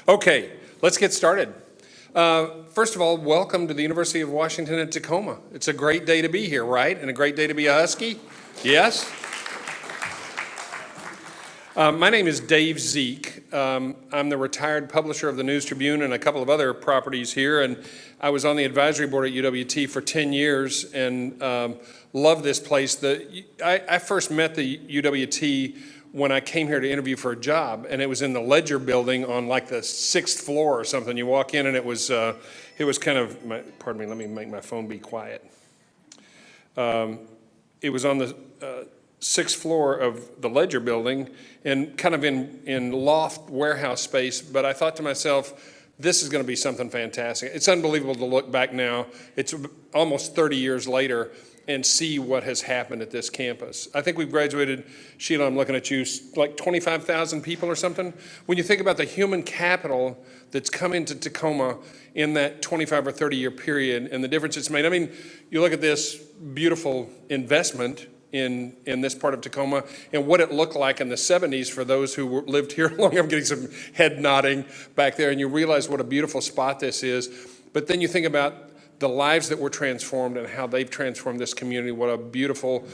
Okay, let's get started. First of all, welcome to the University of Washington at Tacoma. It's a great day to be here, right? And a great day to be a Husky? Yes? My name is Dave Zeeck. I'm the retired publisher of the News Tribune and a couple of other properties here, and I was on the advisory board at UWT for 10 years and love this place. I first met the UWT when I came here to interview for a job, and it was in the Ledger building on like the 6th floor or something. You walk in and it was kind of, pardon me, let me make my phone be quiet. It was on the 6th floor of the Ledger building and kind of in loft warehouse space, but I thought to myself, this is going to be something fantastic. It's unbelievable to look back now. It's almost 30 years later and see what has happened at this campus. I think we've graduated, Sheila, I'm looking at you, like 25,000 people or something. When you think about the human capital that's come into Tacoma in that 25 or 30 year period and the difference it's made. I mean, you look at this beautiful investment in this part of Tacoma and what it looked like in the 70s for those who lived here long. I'm getting some head nodding back there, and you realize what a beautiful spot this is. But then you think about the lives that were transformed and how they've transformed this community, what a beautiful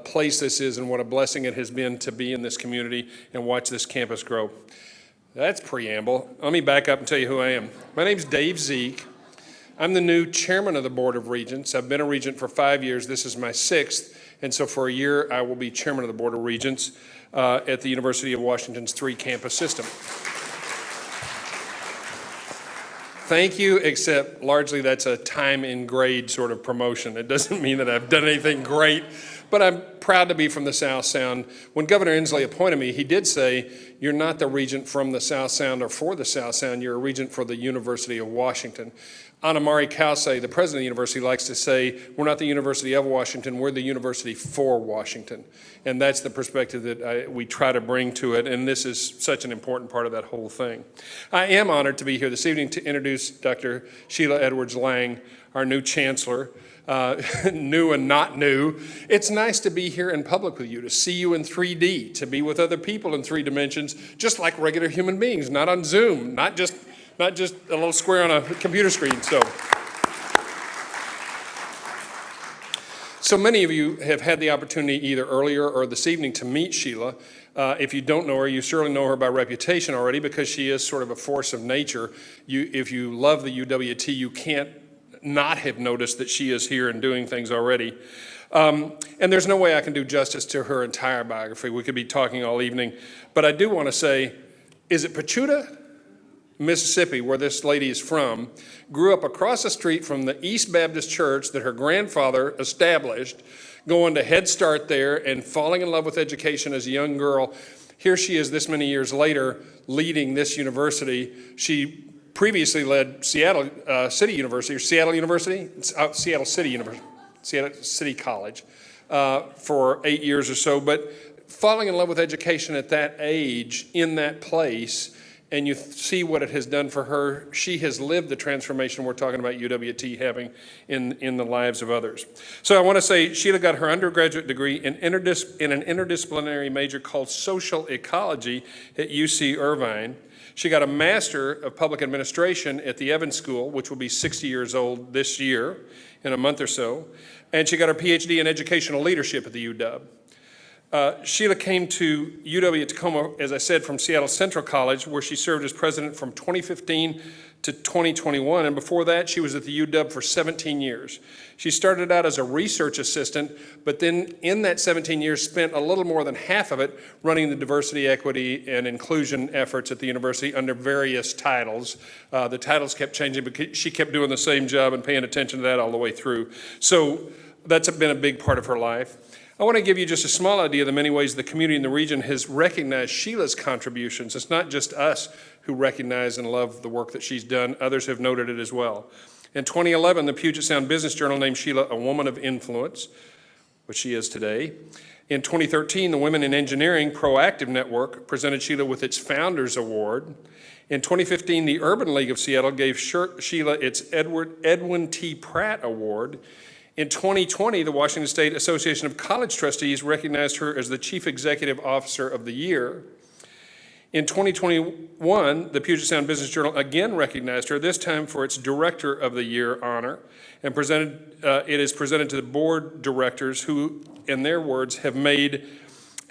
place this is and what a blessing it has been to be in this community and watch this campus grow. That's preamble. Let me back up and tell you who I am. My name's Dave Zeeck. I'm the new chairman of the Board of Regents. I've been a regent for 5 years. This is my 6th. And so for a year, I will be chairman of the Board of Regents at the University of Washington's 3-campus system. Thank you, except largely that's a time in grade sort of promotion. It doesn't mean that I've done anything great, but I'm proud to be from the South Sound. When Governor Inslee appointed me, he did say, you're not the regent from the South Sound or for the South Sound, you're a regent for the University of Washington. Anamari Kause, the president of the university, likes to say, we're not the University of Washington, we're the University for Washington. And that's the perspective that we try to bring to it, and this is such an important part of that whole thing. I am honored to be here this evening to introduce Dr. Sheila Edwards Lange, our new chancellor, new and not new. It's nice to be here in public with you, to see you in 3D, to be with other people in 3 dimensions, just like regular human beings, not on Zoom, not just a little square on a computer screen. So many of you have had the opportunity either earlier or this evening to meet Sheila. If you don't know her, you surely know her by reputation already because she is sort of a force of nature. If you love the UWT, you can't not have noticed that she is here and doing things already. And there's no way I can do justice to her entire biography. We could be talking all evening. But I do want to say, is it Pachuta, Mississippi, where this lady is from, grew up across the street from the East Baptist Church that her grandfather established, going to Head Start there and falling in love with education as a young girl. Here she is this many years later leading this university. She previously led Seattle City University, or Seattle University? Seattle City University, Seattle City College for 8 years or so. But falling in love with education at that age in that place, and you see what it has done for her. She has lived the transformation we're talking about UWT having in the lives of others. So I want to say Sheila got her undergraduate degree in an interdisciplinary major called social ecology at UC Irvine. She got a Master of Public Administration at the Evans School, which will be 60 years old this year in a month or so. And she got her PhD in educational leadership at the UW. Sheila came to UW Tacoma, as I said, from Seattle Central College, where she served as president from 2015 to 2021. And before that, she was at the UW for 17 years. She started out as a research assistant, but then in that 17 years spent a little more than half of it running the diversity, equity, and inclusion efforts at the university under various titles. The titles kept changing, but she kept doing the same job and paying attention to that all the way through. So that's been a big part of her life. I want to give you just a small idea of the many ways the community in the region has recognized Sheila's contributions. It's not just us who recognize and love the work that she's done. Others have noted it as well. In 2011, the Puget Sound Business Journal named Sheila a woman of influence, which she is today. In 2013, the Women in Engineering Proactive Network presented Sheila with its Founders Award. In 2015, the Urban League of Seattle gave Sheila its Edwin T. Pratt Award. In 2020, the Washington State Association of College Trustees recognized her as the Chief Executive Officer of the Year. In 2021, the Puget Sound Business Journal again recognized her, this time for its Director of the Year honor, and it is presented to the board directors who, in their words, have made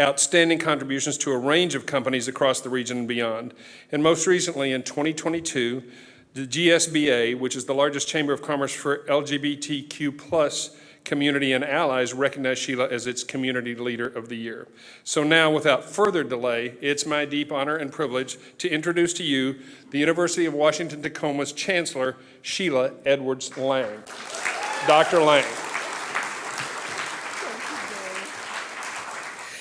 outstanding contributions to a range of companies across the region and beyond. And most recently, in 2022, the GSBA, which is the largest chamber of commerce for LGBTQ+ community and allies, recognized Sheila as its Community Leader of the Year. So now, without further delay, it's my deep honor and privilege to introduce to you the University of Washington Tacoma's Chancellor, Sheila Edwards Lange. Dr. Lange.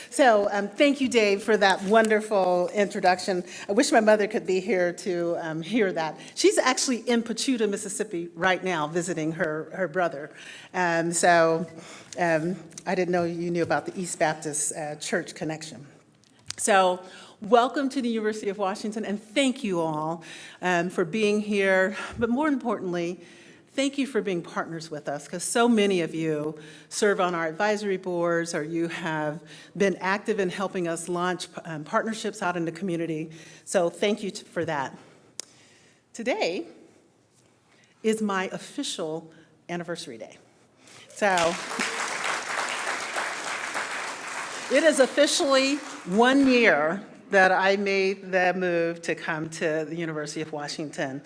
So thank you, Dave, for that wonderful introduction. I wish my mother could be here to hear that. She's actually in Pachuta, Mississippi right now visiting her brother. So I didn't know you knew about the East Baptist Church connection. So welcome to the University of Washington, and thank you all for being here. But more importantly, thank you for being partners with us, because so many of you serve on our advisory boards, or you have been active in helping us launch partnerships out in the community. So thank you for that. Today is my official anniversary day. So it is officially 1 year that I made the move to come to the University of Washington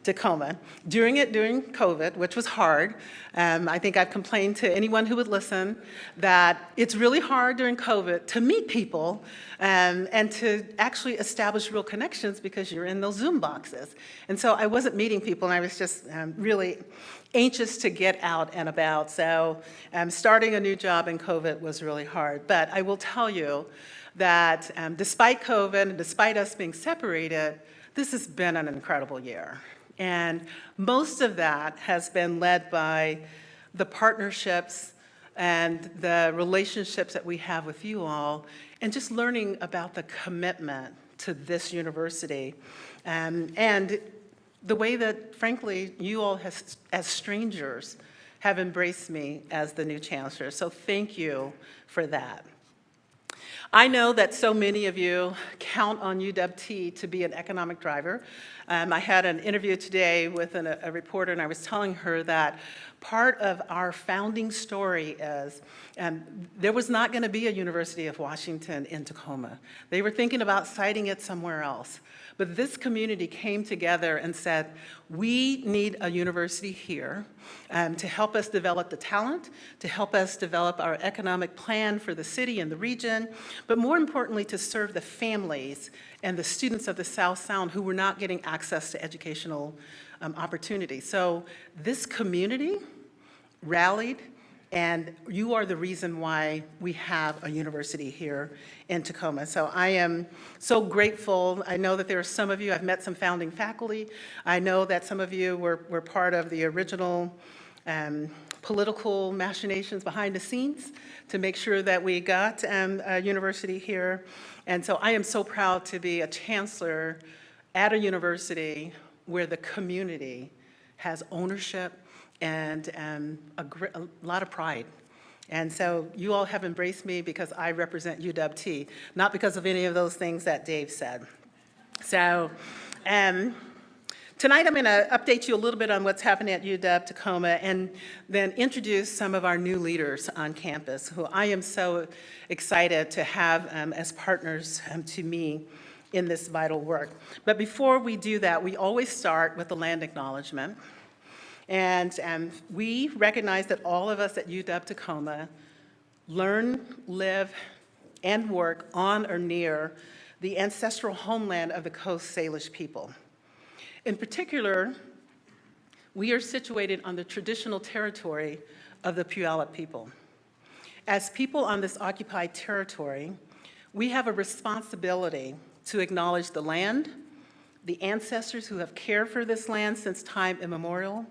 Tacoma. During COVID, which was hard. I think I've complained to anyone who would listen that it's really hard during COVID to meet people and to actually establish real connections because you're in those Zoom boxes. And so I wasn't meeting people, and I was just really anxious to get out and about. So starting a new job in COVID was really hard. But I will tell you that despite COVID and despite us being separated, this has been an incredible year. And most of that has been led by the partnerships and the relationships that we have with you all, and just learning about the commitment to this university. And the way that, frankly, you all as strangers have embraced me as the new chancellor. So thank you for that. I know that so many of you count on UW-T to be an economic driver. I had an interview today with a reporter, and I was telling her that part of our founding story is there was not going to be a University of Washington in Tacoma. They were thinking about siting it somewhere else. But this community came together and said, we need a university here to help us develop the talent, to help us develop our economic plan for the city and the region, but more importantly, to serve the families and the students of the South Sound who were not getting access to educational opportunities. So this community rallied, and you are the reason why we have a university here in Tacoma. So I am so grateful. I know that there are some of you, I've met some founding faculty. I know that some of you were part of the original political machinations behind the scenes to make sure that we got a university here. And so I am so proud to be a chancellor at a university where the community has ownership and a lot of pride. And so you all have embraced me because I represent UW-T, not because of any of those things that Dave said. So tonight I'm going to update you a little bit on what's happening at UW Tacoma, and then introduce some of our new leaders on campus who I am so excited to have as partners to me in this vital work. But before we do that, we always start with the land acknowledgement. And we recognize that all of us at UW Tacoma learn, live, and work on or near the ancestral homeland of the Coast Salish people. In particular, we are situated on the traditional territory of the Puyallup people. As people on this occupied territory, we have a responsibility to acknowledge the land, the ancestors who have cared for this land since time immemorial,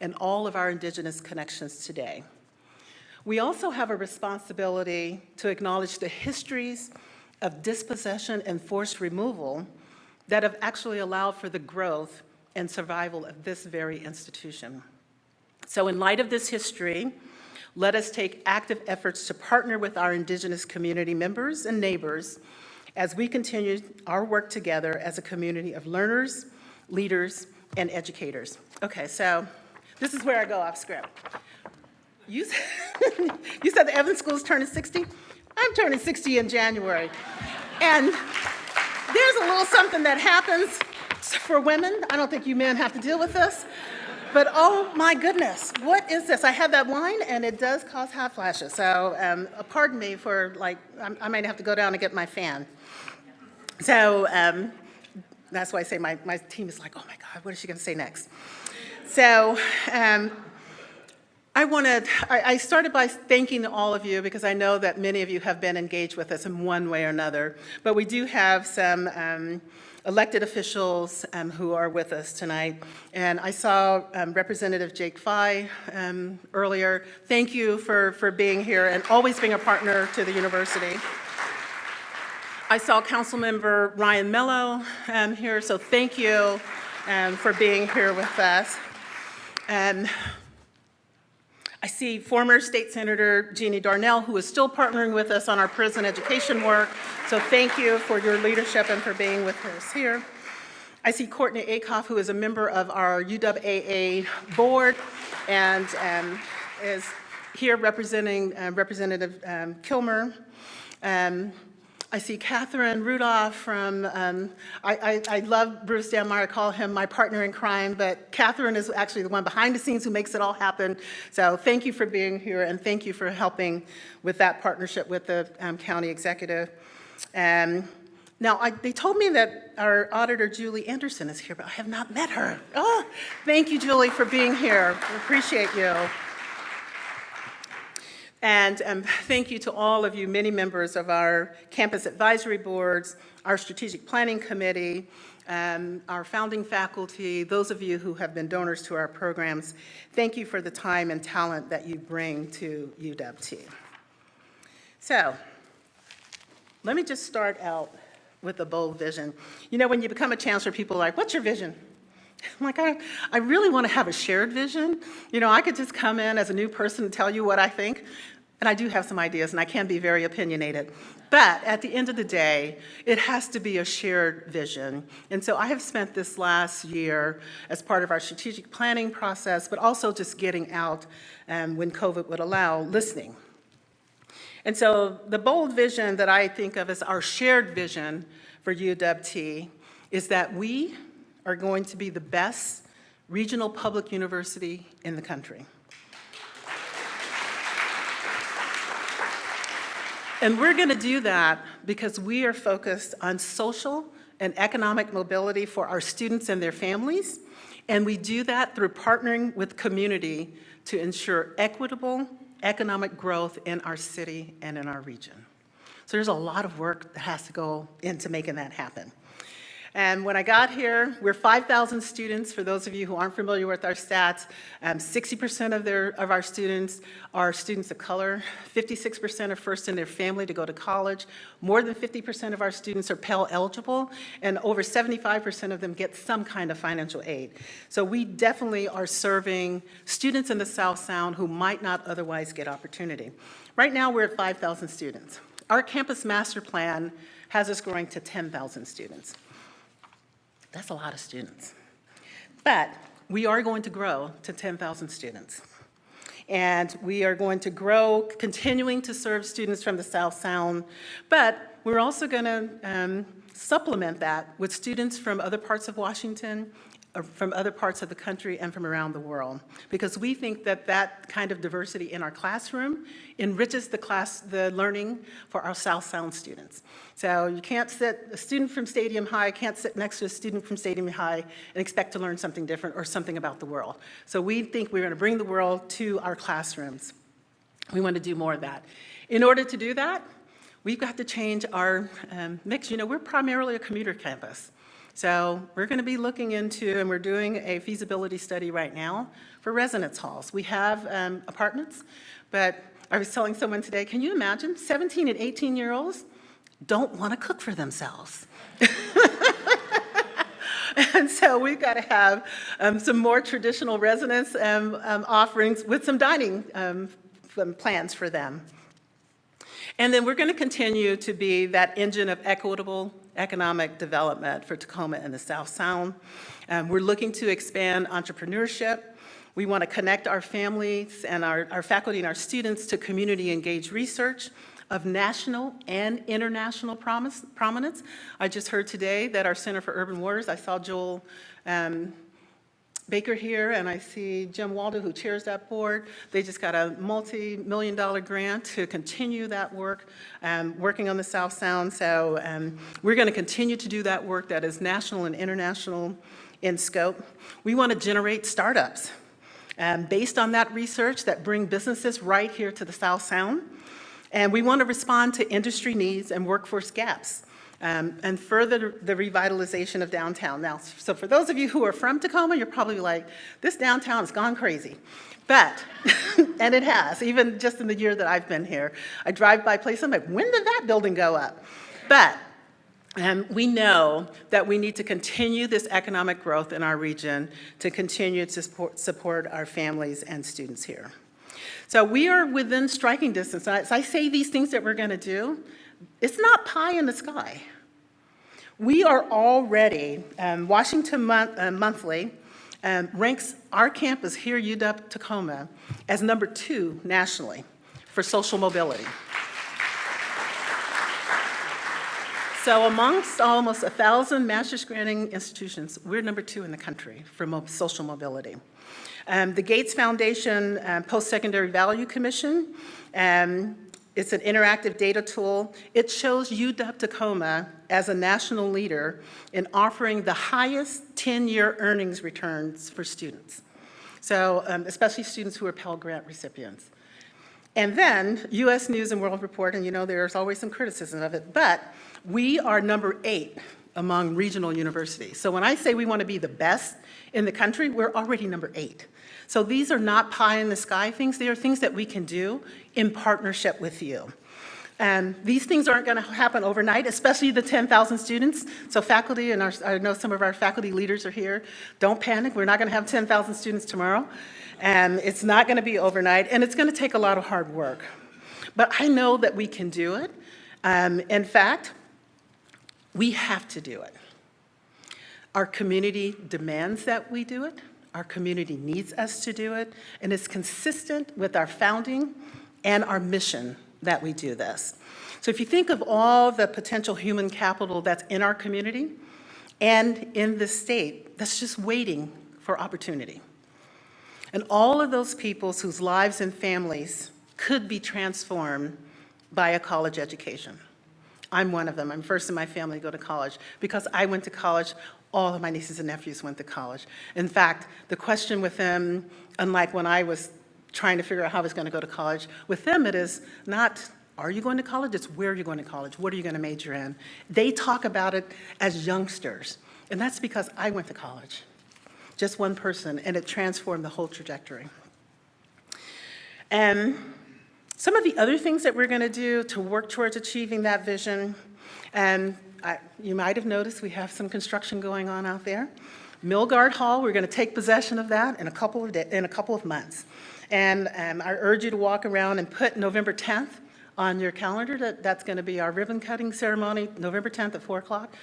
and all of our indigenous connections today. We also have a responsibility to acknowledge the histories of dispossession and forced removal that have actually allowed for the growth and survival of this very institution. So in light of this history, let us take active efforts to partner with our indigenous community members and neighbors as we continue our work together as a community of learners, leaders, and educators. Okay, so this is where I go off script. You said the Evans School is turning 60? I'm turning 60 in January. And there's a little something that happens for women. I don't think you men have to deal with this. But oh my goodness, what is this? I had that wine and it does cause hot flashes. So pardon me for I might have to go down and get my fan. So that's why I say my team is like, oh my God, what is she gonna say next? So I started by thanking all of you because I know that many of you have been engaged with us in one way or another. But we do have some elected officials who are with us tonight. And I saw Representative Jake Fye earlier. Thank you for being here and always being a partner to the university. I saw Councilmember Ryan Mello here, so thank you for being here with us. I see former State Senator Jeannie Darnell, who is still partnering with us on our prison education work. So thank you for your leadership and for being with us here. I see Courtney Akoff, who is a member of our UWAA board and is here representing Representative Kilmer. I see Catherine Rudolph from, I love Bruce Danmeyer, I call him my partner in crime, but Catherine is actually the one behind the scenes who makes it all happen. So thank you for being here and thank you for helping with that partnership with the county executive. Now, they told me that our auditor, Julie Anderson, is here, but I have not met her. Oh, thank you, Julie, for being here. We appreciate you. And thank you to all of you, many members of our campus advisory boards, our strategic planning committee, our founding faculty, those of you who have been donors to our programs. Thank you for the time and talent that you bring to UW. So let me just start out with a bold vision. You know, when you become a chancellor, people are like, what's your vision? I'm like, I really want to have a shared vision. You know, I could just come in as a new person and tell you what I think. And I do have some ideas, and I can be very opinionated. But at the end of the day, it has to be a shared vision. And so I have spent this last year as part of our strategic planning process, but also just getting out when COVID would allow, listening. And so the bold vision that I think of as our shared vision for UW is that we are going to be the best regional public university in the country. And we're going to do that because we are focused on social and economic mobility for our students and their families. And we do that through partnering with community to ensure equitable economic growth in our city and in our region. So there's a lot of work that has to go into making that happen. And when I got here, we're 5,000 students. For those of you who aren't familiar with our stats, 60% of our students are students of color. 56% are first in their family to go to college. More than 50% of our students are Pell eligible, and over 75% of them get some kind of financial aid. So we definitely are serving students in the South Sound who might not otherwise get opportunity. Right now, we're at 5,000 students. Our campus master plan has us growing to 10,000 students. That's a lot of students. But we are going to grow to 10,000 students. And we are going to grow, continuing to serve students from the South Sound, but we're also going to supplement that with students from other parts of Washington, or from other parts of the country, and from around the world. Because we think that that kind of diversity in our classroom enriches the learning for our South Sound students. So you can't sit, a student from Stadium High can't sit next to a student from Stadium High and expect to learn something different or something about the world. So we think we're going to bring the world to our classrooms. We want to do more of that. In order to do that, we've got to change our mix. You know, we're primarily a commuter campus. So we're going to be looking into, and we're doing a feasibility study right now for residence halls. We have apartments, but I was telling someone today, can you imagine 17 and 18-year-olds don't want to cook for themselves? And so we've got to have some more traditional residence offerings with some dining plans for them. And then we're going to continue to be that engine of equitable economic development for Tacoma and the South Sound. We're looking to expand entrepreneurship. We want to connect our families and our faculty and our students to community-engaged research of national and international prominence. I just heard today that our Center for Urban Waters, I saw Joel Baker here, and I see Jim Waldo, who chairs that board. They just got a multi-million-dollar grant to continue that work, working on the South Sound. So we're going to continue to do that work that is national and international in scope. We want to generate startups based on that research that bring businesses right here to the South Sound. And we want to respond to industry needs and workforce gaps. And further the revitalization of downtown. Now, so for those of you who are from Tacoma, you're probably like, this downtown has gone crazy. But, and it has, even just in the year that I've been here. I drive by places, I'm like, when did that building go up? But we know that we need to continue this economic growth in our region to continue to support our families and students here. So we are within striking distance. As I say these things that we're going to do, it's not pie in the sky. We are already, Washington Monthly ranks our campus here, UW Tacoma, as #2 nationally for social mobility. So amongst almost 1,000 master's granting institutions, we're #2 in the country for social mobility. The Gates Foundation Post-Secondary Value Commission, it's an interactive data tool. It shows UW Tacoma as a national leader in offering the highest 10-year earnings returns for students. So especially students who are Pell Grant recipients. And then U.S. News and World Report, and you know there's always some criticism of it, but we are #8 among regional universities. So when I say we want to be the best in the country, we're already #8. So these are not pie in the sky things. They are things that we can do in partnership with you. And these things aren't going to happen overnight, especially the 10,000 students. So faculty, and I know some of our faculty leaders are here. Don't panic. We're not going to have 10,000 students tomorrow. And it's not going to be overnight, and it's going to take a lot of hard work. But I know that we can do it. In fact, we have to do it. Our community demands that we do it. Our community needs us to do it, and it's consistent with our founding and our mission that we do this. So if you think of all the potential human capital that's in our community and in the state, that's just waiting for opportunity. And all of those people whose lives and families could be transformed by a college education. I'm one of them. I'm first in my family to go to college. Because I went to college, all of my nieces and nephews went to college. In fact, the question with them, unlike when I was trying to figure out how I was going to go to college, with them it is not, are you going to college? It's where are you going to college? What are you going to major in? They talk about it as youngsters. And that's because I went to college. Just one person, and it transformed the whole trajectory. And some of the other things that we're going to do to work towards achieving that vision, and you might have noticed we have some construction going on out there. Milgard Hall, we're going to take possession of that in a couple of months. And I urge you to walk around and put November 10th on your calendar. That's going to be our ribbon cutting ceremony, November 10th at 4 o'clock.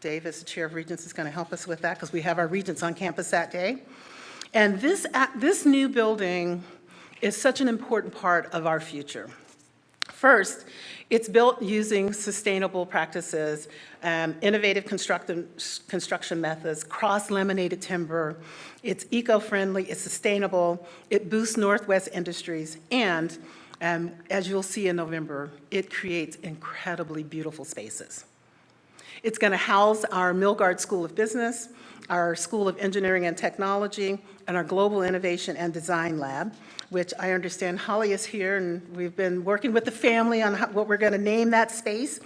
Dave, as the chair of Regents, is going to help us with that because we have our Regents on campus that day. And this new building is such an important part of our future. First, it's built using sustainable practices, innovative construction methods, cross-laminated timber. It's eco-friendly, it's sustainable, it boosts Northwest industries, and as you'll see in November, it creates incredibly beautiful spaces. It's going to house our Milgard School of Business, our School of Engineering and Technology, and our Global Innovation and Design Lab, which I understand Holly is here, and we've been working with the family on what we're going to name that space.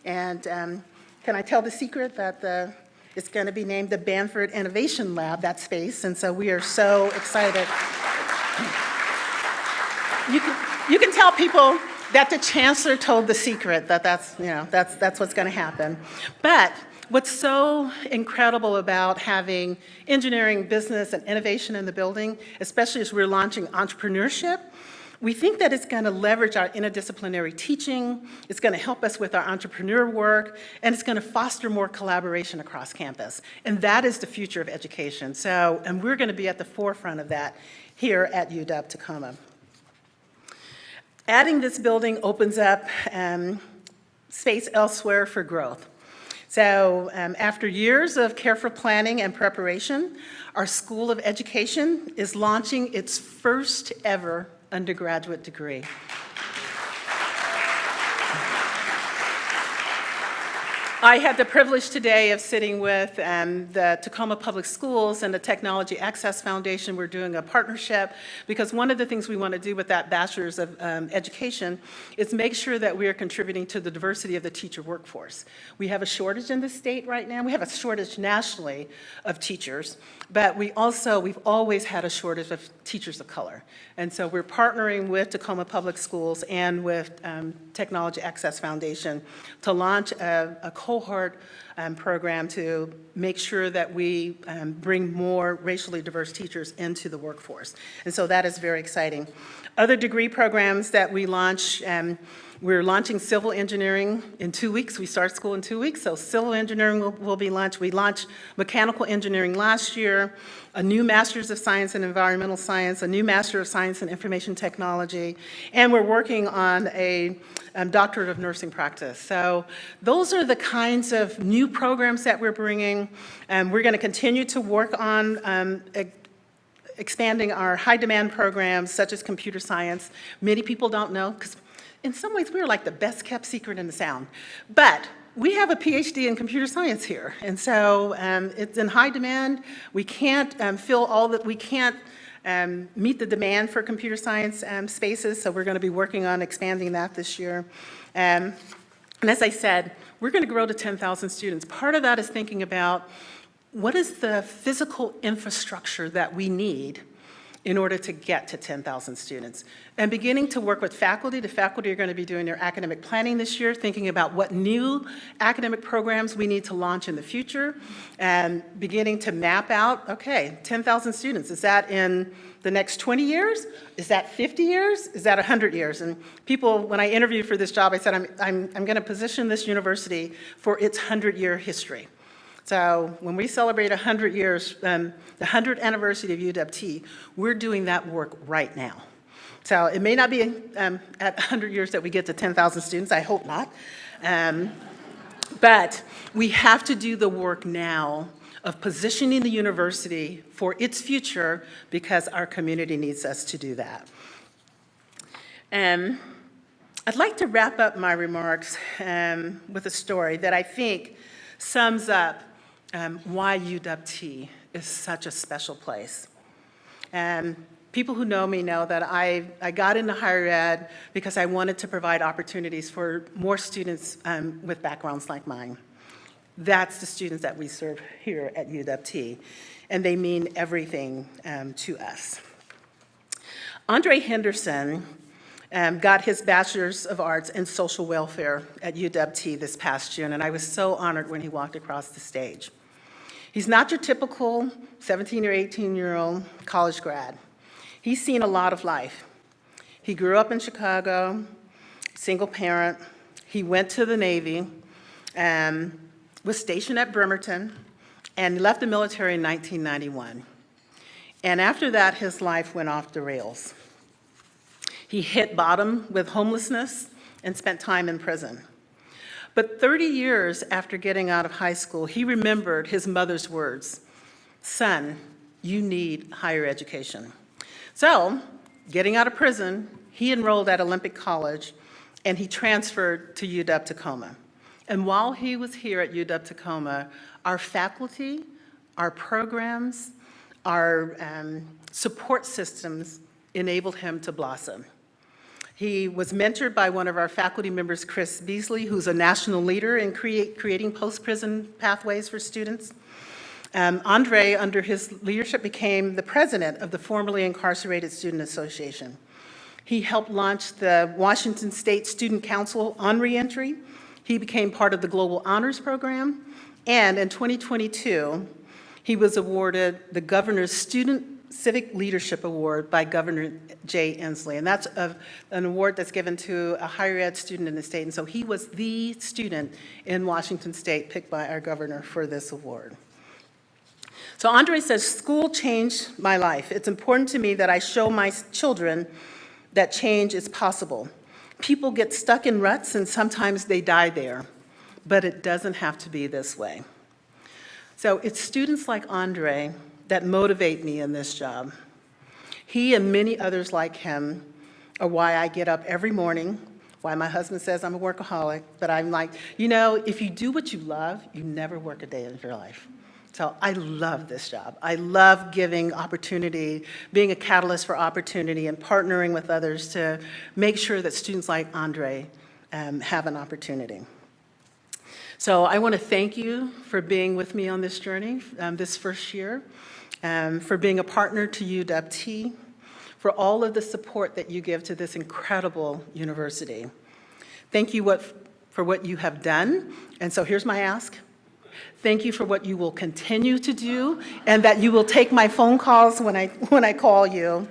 And can I tell the secret that it's going to be named the Bamford Innovation Lab, that space, and so we are so excited. You can tell people that the Chancellor told the secret, that's what's going to happen. But what's so incredible about having engineering, business, and innovation in the building, especially as we're launching entrepreneurship, We think that it's going to leverage our interdisciplinary teaching, it's going to help us with our entrepreneur work, and it's going to foster more collaboration across campus. And that is the future of education. So, and we're going to be at the forefront of that here at UW Tacoma. Adding this building opens up space elsewhere for growth. So after years of careful planning and preparation, our School of Education is launching its first ever undergraduate degree. I had the privilege today of sitting with the Tacoma Public Schools and the Technology Access Foundation. We're doing a partnership because one of the things we want to do with that Bachelor's of Education is make sure that we are contributing to the diversity of the teacher workforce. We have a shortage in the state right now. We have a shortage nationally of teachers, but we've always had a shortage of teachers of color. And so we're partnering with Tacoma Public Schools and with Technology Access Foundation to launch a cohort program to make sure that we bring more racially diverse teachers into the workforce. And so that is very exciting. Other degree programs that we launch, we're launching civil engineering in 2 weeks. We start school in 2 weeks, so civil engineering will be launched. We launched mechanical engineering last year, a new Master's of Science in Environmental Science, a new Master of Science in Information Technology, and we're working on a Doctorate of Nursing Practice. So those are the kinds of new programs that we're bringing. We're going to continue to work on expanding our high demand programs such as computer science. Many people don't know, because in some ways we're like the best kept secret in the sound. But we have a PhD in computer science here. And so it's in high demand. We can't fill all that, we can't meet the demand for computer science spaces, so we're going to be working on expanding that this year. And as I said, we're going to grow to 10,000 students. Part of that is thinking about what is the physical infrastructure that we need in order to get to 10,000 students. And beginning to work with faculty. The faculty are going to be doing their academic planning this year, thinking about what new academic programs we need to launch in the future, and beginning to map out, okay, 10,000 students, is that in the next 20 years? Is that 50 years? Is that 100 years? And people, when I interviewed for this job, I said, I'm going to position this university for its 100-year history. So when we celebrate 100 years, the 100th anniversary of UW-T, we're doing that work right now. So it may not be at 100 years that we get to 10,000 students, I hope not. But we have to do the work now of positioning the university for its future because our community needs us to do that. I'd like to wrap up my remarks with a story that I think sums up why UW-T is such a special place. People who know me know that I got into higher ed because I wanted to provide opportunities for more students with backgrounds like mine. That's the students that we serve here at UW-T, and they mean everything to us. Andre Henderson got his Bachelor's of Arts in Social Welfare at UW-T this past June, and I was so honored when he walked across the stage. He's not your typical 17 or 18-year-old college grad. He's seen a lot of life. He grew up in Chicago, single parent. He went to the Navy, was stationed at Bremerton, and left the military in 1991. And after that, his life went off the rails. He hit bottom with homelessness and spent time in prison. But 30 years after getting out of high school, he remembered his mother's words, "Son, you need higher education." So, getting out of prison, he enrolled at Olympic College, and he transferred to UW Tacoma. And while he was here at UW Tacoma, our faculty, our programs, our support systems enabled him to blossom. He was mentored by one of our faculty members, Chris Beasley, who's a national leader in creating post-prison pathways for students. Andre, under his leadership, became the president of the formerly incarcerated Student Association. He helped launch the Washington State Student Council on reentry. He became part of the Global Honors Program. And in 2022, he was awarded the Governor's Student Civic Leadership Award by Governor Jay Inslee. And that's an award that's given to a higher ed student in the state. And so he was the student in Washington State picked by our governor for this award. So Andre says, school changed my life. It's important to me that I show my children that change is possible. People get stuck in ruts and sometimes they die there, but it doesn't have to be this way. So it's students like Andre that motivate me in this job. He and many others like him are why I get up every morning, why my husband says I'm a workaholic, but I'm like, you know, if you do what you love, you never work a day of your life. So I love this job. I love giving opportunity, being a catalyst for opportunity, and partnering with others to make sure that students like Andre have an opportunity. So I want to thank you for being with me on this journey this first year, for being a partner to UW, for all of the support that you give to this incredible university. Thank you for what you have done. And so here's my ask. Thank you for what you will continue to do, and that you will take my phone calls when I call you,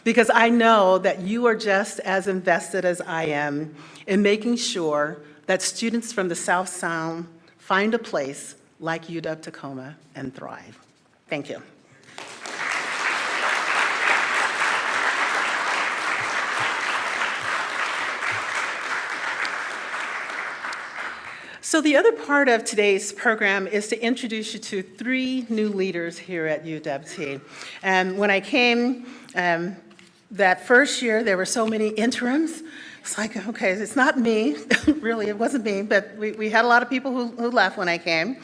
because I know that you are just as invested as I am in making sure that students from the South Sound find a place like UW Tacoma and thrive. Thank you. So the other part of today's program is to introduce you to 3 new leaders here at UW. And when I came that first year, there were so many interims. It's like, okay, it's not me, really, it wasn't me, but we had a lot of people who left when I came.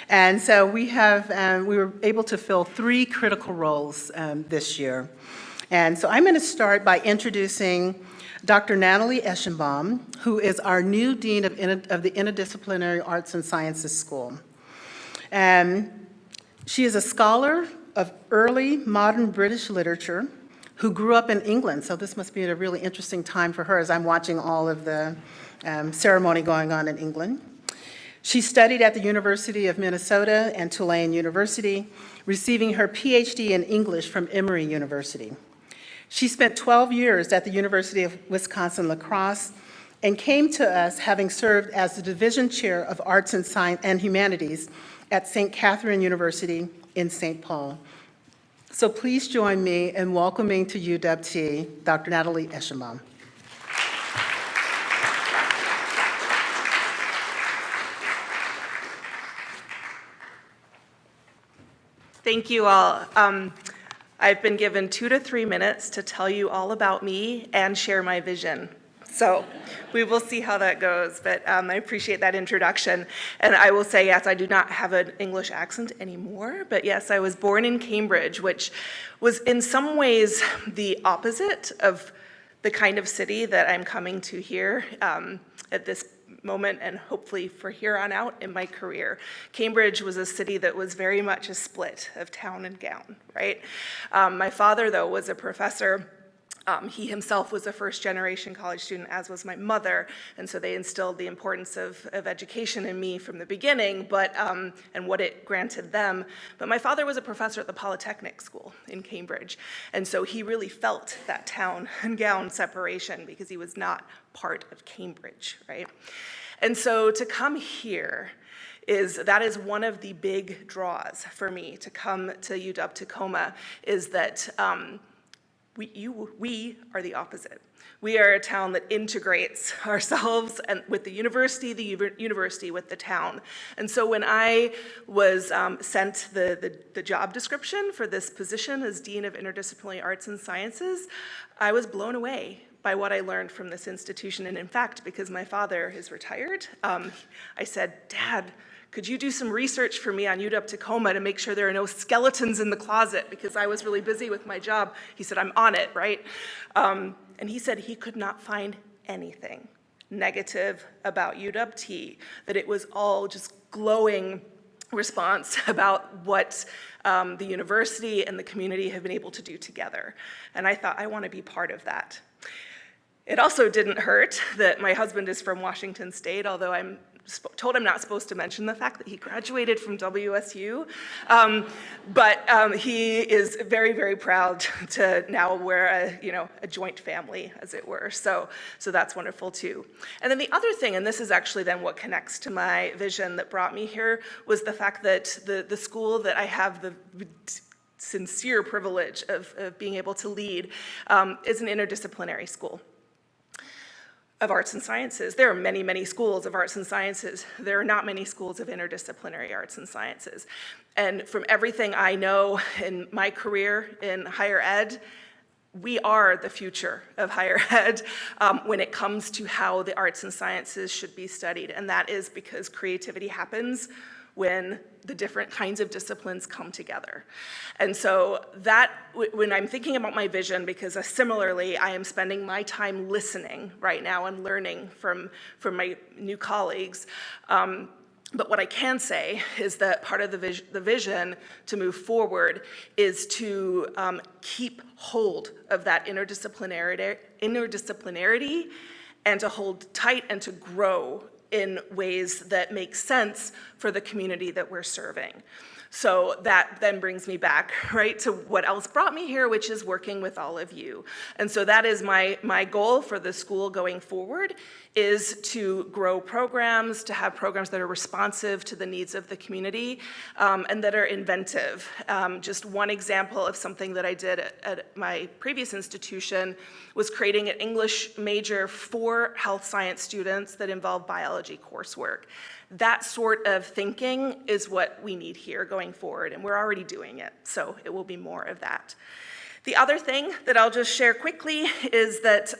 And so we were able to fill 3 critical roles this year. And so I'm gonna start by introducing Dr. Natalie Eschenbaum, who is our new Dean of the Interdisciplinary Arts and Sciences School. She is a scholar of early modern British literature who grew up in England, so this must be a really interesting time for her as I'm watching all of the ceremony going on in England. She studied at the University of Minnesota and Tulane University, receiving her PhD in English from Emory University. She spent 12 years at the University of Wisconsin-La Crosse and came to us having served as the Division Chair of Arts and Science and Humanities at St. Catherine University in St. Paul. So please join me in welcoming to UW Dr. Natalie Eschenbaum. Thank you all. I've been given 2 to 3 minutes to tell you all about me and share my vision. So we will see how that goes, but I appreciate that introduction. And I will say, yes, I do not have an English accent anymore, but yes, I was born in Cambridge, which was in some ways the opposite of the kind of city that I'm coming to here at this moment, and hopefully for here on out in my career. Cambridge was a city that was very much a split of town and gown, right? My father, though, was a professor. He himself was a first-generation college student, as was my mother, and so they instilled the importance of education in me from the beginning, but and what it granted them. But my father was a professor at the Polytechnic School in Cambridge, and so he really felt that town and gown separation because he was not part of Cambridge, right? And so to come here, that is one of the big draws for me to come to UW Tacoma, is that we are the opposite. We are a town that integrates ourselves and with the university with the town. And so when I was sent the job description for this position as Dean of Interdisciplinary Arts and Sciences, I was blown away by what I learned from this institution. And in fact, because my father is retired, I said, Dad, could you do some research for me on UW Tacoma to make sure there are no skeletons in the closet, because I was really busy with my job. He said, I'm on it, right? And he said he could not find anything negative about UW, that it was all just glowing response about what the university and the community have been able to do together. And I thought, I want to be part of that. It also didn't hurt that my husband is from Washington State, although I'm told I'm not supposed to mention the fact that he graduated from WSU, but he is very, very proud to now wear a joint family, as it were. So that's wonderful too. And then the other thing, and this is actually then what connects to my vision that brought me here, was the fact that the school that I have the sincere privilege of being able to lead is an interdisciplinary school of arts and sciences. There are many, many schools of arts and sciences. There are not many schools of interdisciplinary arts and sciences. And from everything I know in my career in higher ed, we are the future of higher ed when it comes to how the arts and sciences should be studied. And that is because creativity happens when the different kinds of disciplines come together. And so that, when I'm thinking about my vision, because similarly, I am spending my time listening right now and learning from my new colleagues. But what I can say is that part of the vision to move forward is to keep hold of that interdisciplinarity and to hold tight and to grow in ways that make sense for the community that we're serving. So that then brings me back, right, to what else brought me here, which is working with all of you. And so that is my goal for the school going forward, is to grow programs, to have programs that are responsive to the needs of the community, and that are inventive. Just one example of something that I did at my previous institution was creating an English major for health science students that involved biology coursework. That sort of thinking is what we need here going forward, and we're already doing it, so it will be more of that. The other thing that I'll just share quickly is that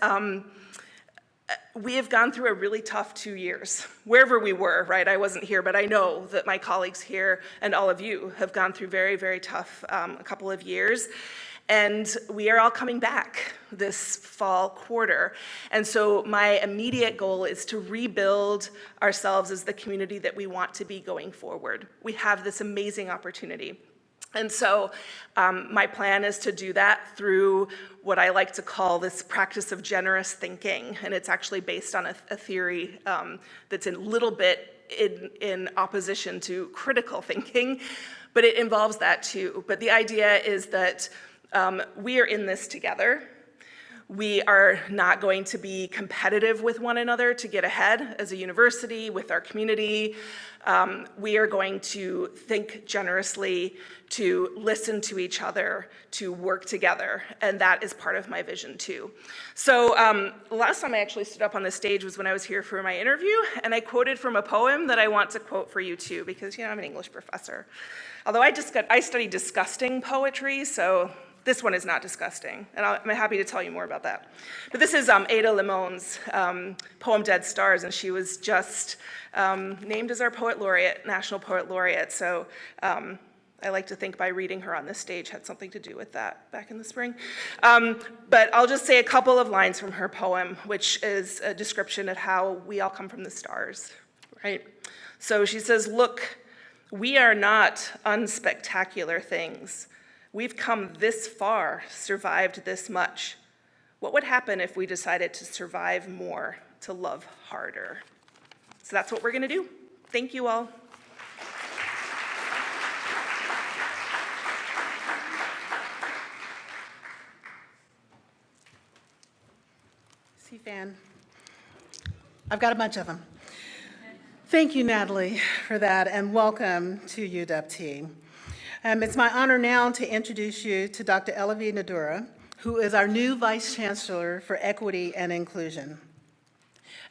we have gone through a really tough 2 years, wherever we were, right? I wasn't here, but I know that my colleagues here and all of you have gone through very, very tough a couple of years. And we are all coming back this fall quarter. And so my immediate goal is to rebuild ourselves as the community that we want to be going forward. We have this amazing opportunity. And so my plan is to do that through what I like to call this practice of generous thinking. And it's actually based on a theory that's a little bit in opposition to critical thinking, but it involves that too. But the idea is that we are in this together. We are not going to be competitive with one another to get ahead as a university, with our community. We are going to think generously, to listen to each other, to work together, and that is part of my vision too. So last time I actually stood up on the stage was when I was here for my interview, and I quoted from a poem that I want to quote for you too, because I'm an English professor. Although I studied disgusting poetry, so this one is not disgusting, and I'm happy to tell you more about that. But this is Ada Limón's poem, Dead Stars, and she was just named as our poet laureate, national poet laureate. So I like to think by reading her on this stage had something to do with that back in the spring. But I'll just say a couple of lines from her poem, which is a description of how we all come from the stars, right? So she says, "Look, we are not unspectacular things. We've come this far, survived this much. What would happen if we decided to survive more, to love harder?" So that's what we're going to do. Thank you all. CFAN. I've got a bunch of them. Thank you, Natalie, for that, and welcome to UW. It's my honor now to introduce you to Dr. Evalie Ndura, who is our new Vice Chancellor for Equity and Inclusion.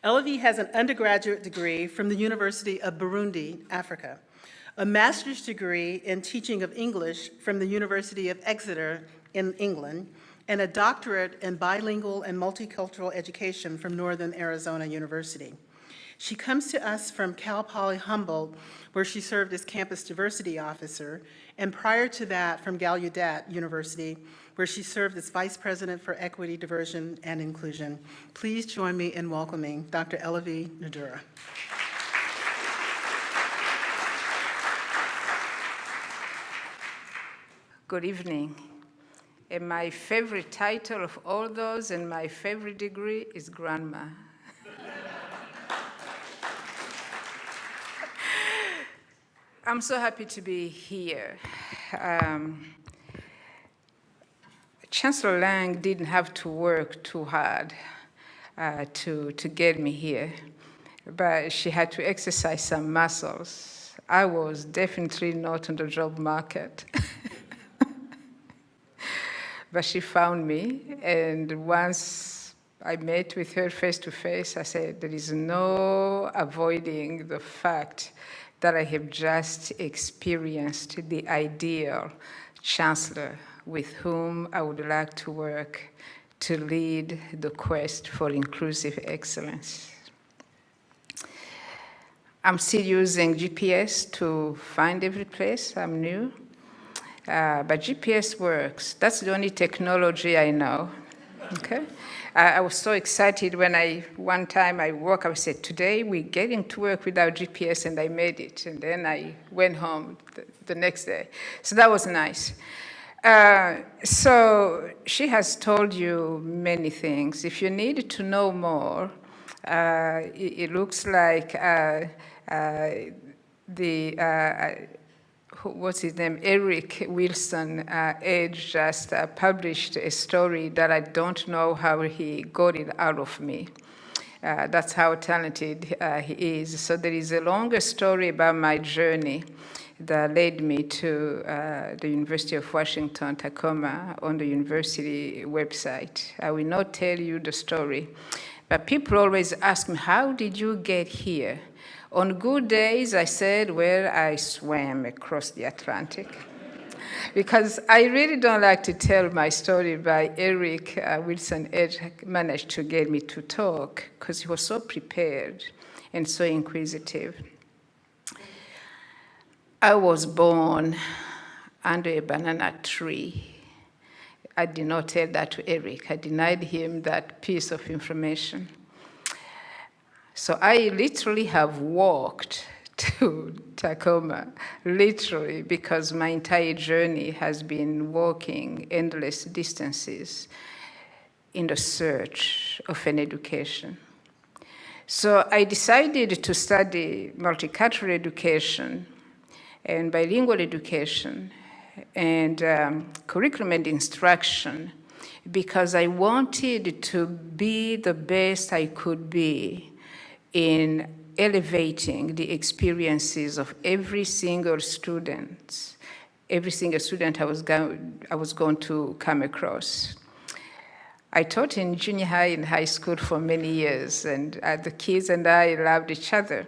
Evalie has an undergraduate degree from the University of Burundi, Africa, a master's degree in teaching of English from the University of Exeter in England, and a doctorate in bilingual and multicultural education from Northern Arizona University. She comes to us from Cal Poly Humboldt, where she served as campus diversity officer, and prior to that from Gallaudet University, where she served as vice president for equity, diversion, and inclusion. Please join me in welcoming Dr. Evalie Ndura. Good evening. And my favorite title of all those and my favorite degree is grandma. I'm so happy to be here. Chancellor Lange didn't have to work too hard to get me here, but she had to exercise some muscles. I was definitely not on the job market. But she found me, and once I met with her face to face, I said, there is no avoiding the fact that I have just experienced the ideal chancellor with whom I would like to work to lead the quest for inclusive excellence. I'm still using GPS to find every place. I'm new. But GPS works. That's the only technology I know, okay? I was so excited when one time I woke up, I said, today we're getting to work without GPS, and I made it. And then I went home the next day. So that was nice. So she has told you many things. If you need to know more, it looks like what's his name? Eric Wilson Edge just published a story that I don't know how he got it out of me. That's how talented he is. So there is a longer story about my journey that led me to the University of Washington, Tacoma, on the university website. I will not tell you the story, but people always ask me, how did you get here? On good days, I said, well, I swam across the Atlantic. Because I really don't like to tell my story by Eric Wilson Edge managed to get me to talk, because he was so prepared and so inquisitive. I was born under a banana tree. I did not tell that to Eric. I denied him that piece of information. So I literally have walked to Tacoma, literally, because my entire journey has been walking endless distances in the search of an education. So I decided to study multicultural education and bilingual education and curriculum and instruction because I wanted to be the best I could be in elevating the experiences of every single student I was going to come across. I taught in junior high and high school for many years, and the kids and I loved each other.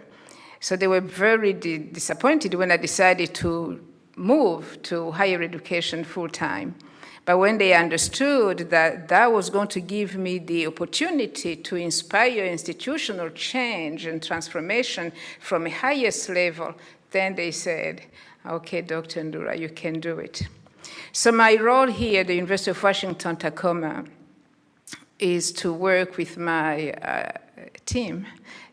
So they were very disappointed when I decided to move to higher education full-time. But when they understood that that was going to give me the opportunity to inspire institutional change and transformation from a highest level, then they said, okay, Dr. Ndura, you can do it. So my role here at the University of Washington, Tacoma, is to work with my team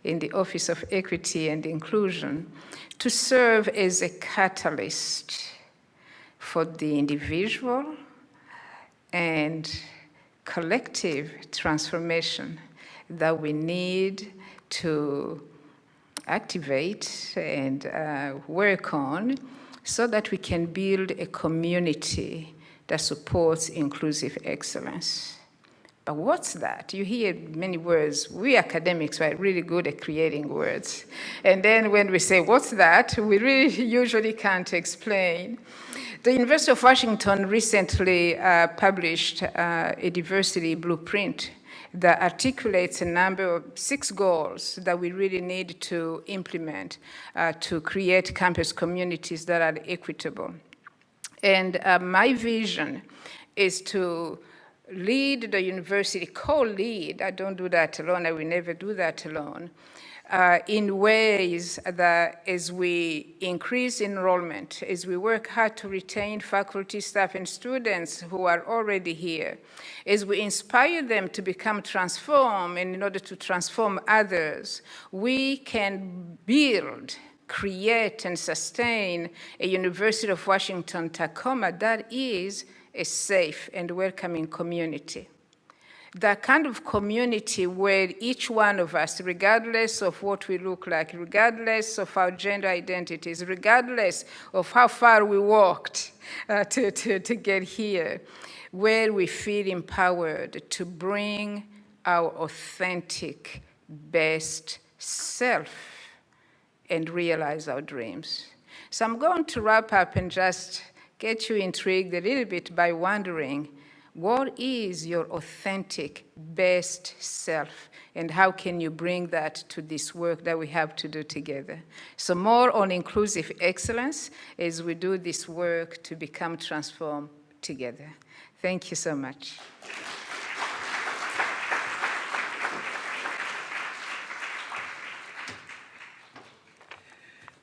in the Office of Equity and Inclusion to serve as a catalyst for the individual and collective transformation that we need to activate and work on so that we can build a community that supports inclusive excellence. But what's that? You hear many words. We academics are really good at creating words. And then when we say, what's that? We really usually can't explain. The University of Washington recently published a diversity blueprint that articulates a number of 6 goals that we really need to implement to create campus communities that are equitable. And my vision is to lead the university, co-lead, I don't do that alone, I will never do that alone, in ways that as we increase enrollment, as we work hard to retain faculty, staff, and students who are already here, as we inspire them to become transformed, and in order to transform others, we can build, create, and sustain a University of Washington, Tacoma that is a safe and welcoming community. that kind of community where each one of us, regardless of what we look like, regardless of our gender identities, regardless of how far we walked to get here, where we feel empowered to bring our authentic best self and realize our dreams. So I'm going to wrap up and just get you intrigued a little bit by wondering, what is your authentic best self, and how can you bring that to this work that we have to do together? So more on inclusive excellence as we do this work to become transformed together. Thank you so much.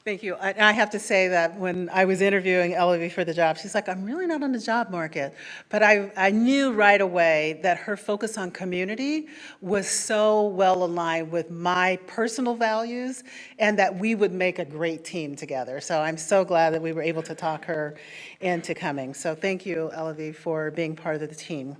Thank you. I have to say that when I was interviewing Evalie for the job, she's like, I'm really not on the job market. But I knew right away that her focus on community was so well aligned with my personal values and that we would make a great team together. So I'm so glad that we were able to talk her into coming. So thank you, Evalie, for being part of the team.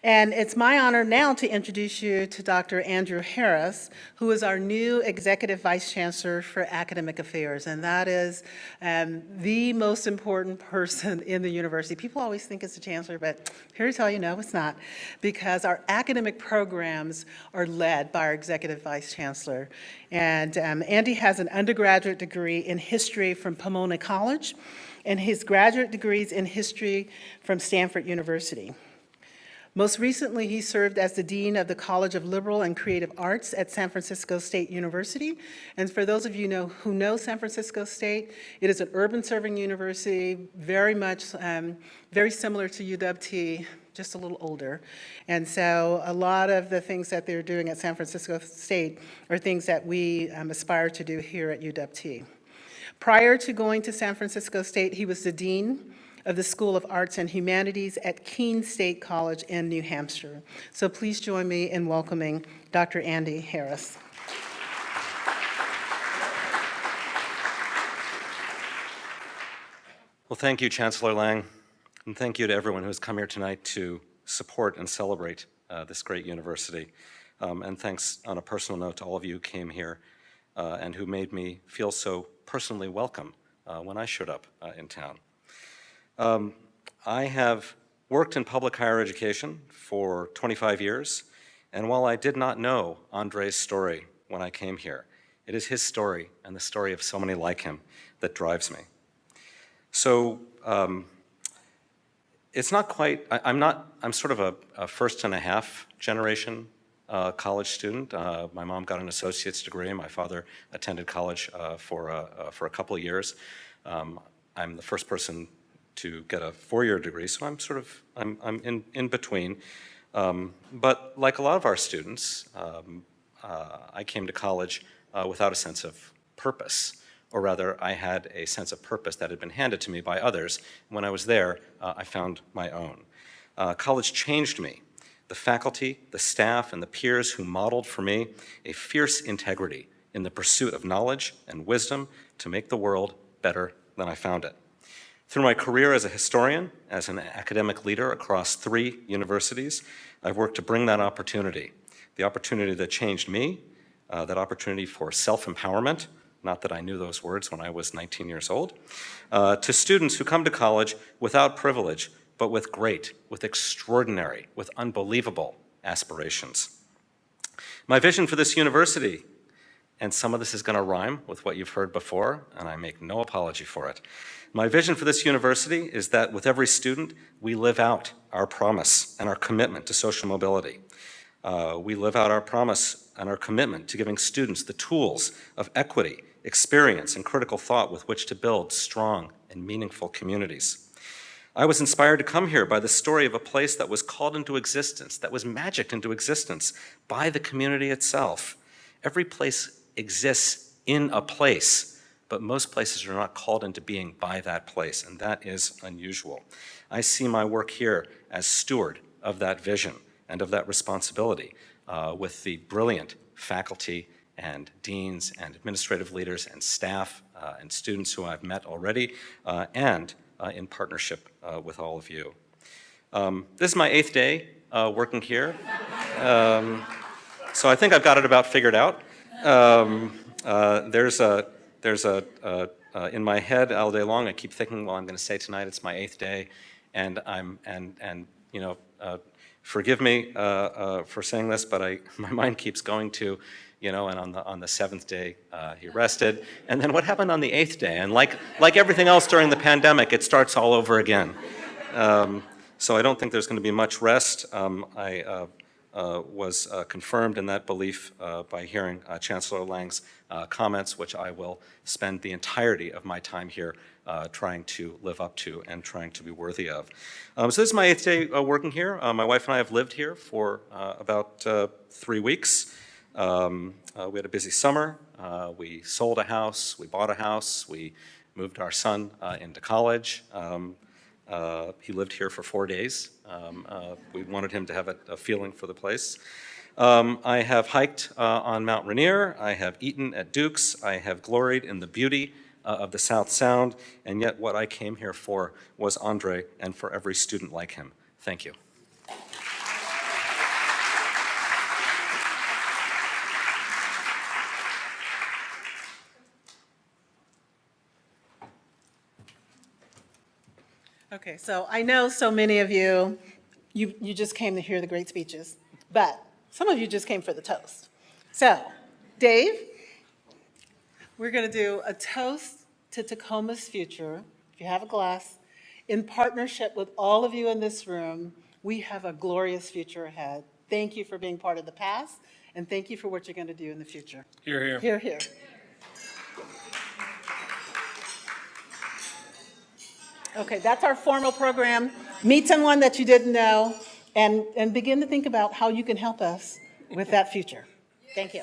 And it's my honor now to introduce you to Dr. Andrew Harris, who is our new Executive Vice Chancellor for Academic Affairs. And that is the most important person in the university. People always think it's the Chancellor, but here to tell you, no, it's not, because our academic programs are led by our Executive Vice Chancellor. And Andy has an undergraduate degree in history from Pomona College, and his graduate degrees in history from Stanford University. Most recently, he served as the Dean of the College of Liberal and Creative Arts at San Francisco State University. And for those of you who know San Francisco State, it is an urban serving university, very much, very similar to UW, just a little older. And so a lot of the things that they're doing at San Francisco State are things that we aspire to do here at UW. Prior to going to San Francisco State, he was the Dean of the School of Arts and Humanities at Keene State College in New Hampshire. So please join me in welcoming Dr. Andy Harris. Well, thank you, Chancellor Lange, and thank you to everyone who has come here tonight to support and celebrate this great university. And thanks on a personal note to all of you who came here and who made me feel so personally welcome when I showed up in town. I have worked in public higher education for 25 years, and while I did not know Andre's story when I came here, it is his story and the story of so many like him that drives me. So it's not quite, I'm sort of a first and a half generation college student. My mom got an associate's degree. My father attended college for a couple of years. I'm the first person to get a four-year degree, so I'm in between. But like a lot of our students, I came to college without a sense of purpose, or rather, I had a sense of purpose that had been handed to me by others. When I was there, I found my own. College changed me. The faculty, the staff, and the peers who modeled for me a fierce integrity in the pursuit of knowledge and wisdom to make the world better than I found it. Through my career as a historian, as an academic leader across 3 universities, I've worked to bring that opportunity, the opportunity that changed me, that opportunity for self-empowerment, not that I knew those words when I was 19 years old, to students who come to college without privilege, but with great, with extraordinary, with unbelievable aspirations. My vision for this university, and some of this is going to rhyme with what you've heard before, and I make no apology for it. My vision for this university is that with every student, we live out our promise and our commitment to social mobility. We live out our promise and our commitment to giving students the tools of equity, experience, and critical thought with which to build strong and meaningful communities. I was inspired to come here by the story of a place that was called into existence, that was magicked into existence by the community itself. Every place exists in a place, but most places are not called into being by that place, and that is unusual. I see my work here as steward of that vision and of that responsibility with the brilliant faculty and deans and administrative leaders and staff and students who I've met already, and in partnership with all of you. This is my 8th day working here. So I think I've got it about figured out. In my head all day long, I keep thinking, well, I'm going to say tonight it's my 8th day, and forgive me for saying this, but my mind keeps going to, and on the 7th day he rested, and then what happened on the 8th day? And like everything else during the pandemic, it starts all over again. So I don't think there's going to be much rest. I was confirmed in that belief by hearing Chancellor Lange's comments, which I will spend the entirety of my time here trying to live up to and trying to be worthy of. So this is my 8th day working here. My wife and I have lived here for about 3 weeks. We had a busy summer. We sold a house. We bought a house. We moved our son into college. He lived here for 4 days. We wanted him to have a feeling for the place. I have hiked on Mount Rainier. I have eaten at Duke's. I have gloried in the beauty of the South Sound, and yet what I came here for was Andre and for every student like him. Thank you. Okay, so I know so many of you just came to hear the great speeches, but some of you just came for the toast. So, Dave, we're going to do a toast to Tacoma's future. If you have a glass, in partnership with all of you in this room, we have a glorious future ahead. Thank you for being part of the past, and thank you for what you're going to do in the future. Hear, hear. Hear, hear. Okay, that's our formal program. Meet someone that you didn't know and begin to think about how you can help us with that future. Thank you.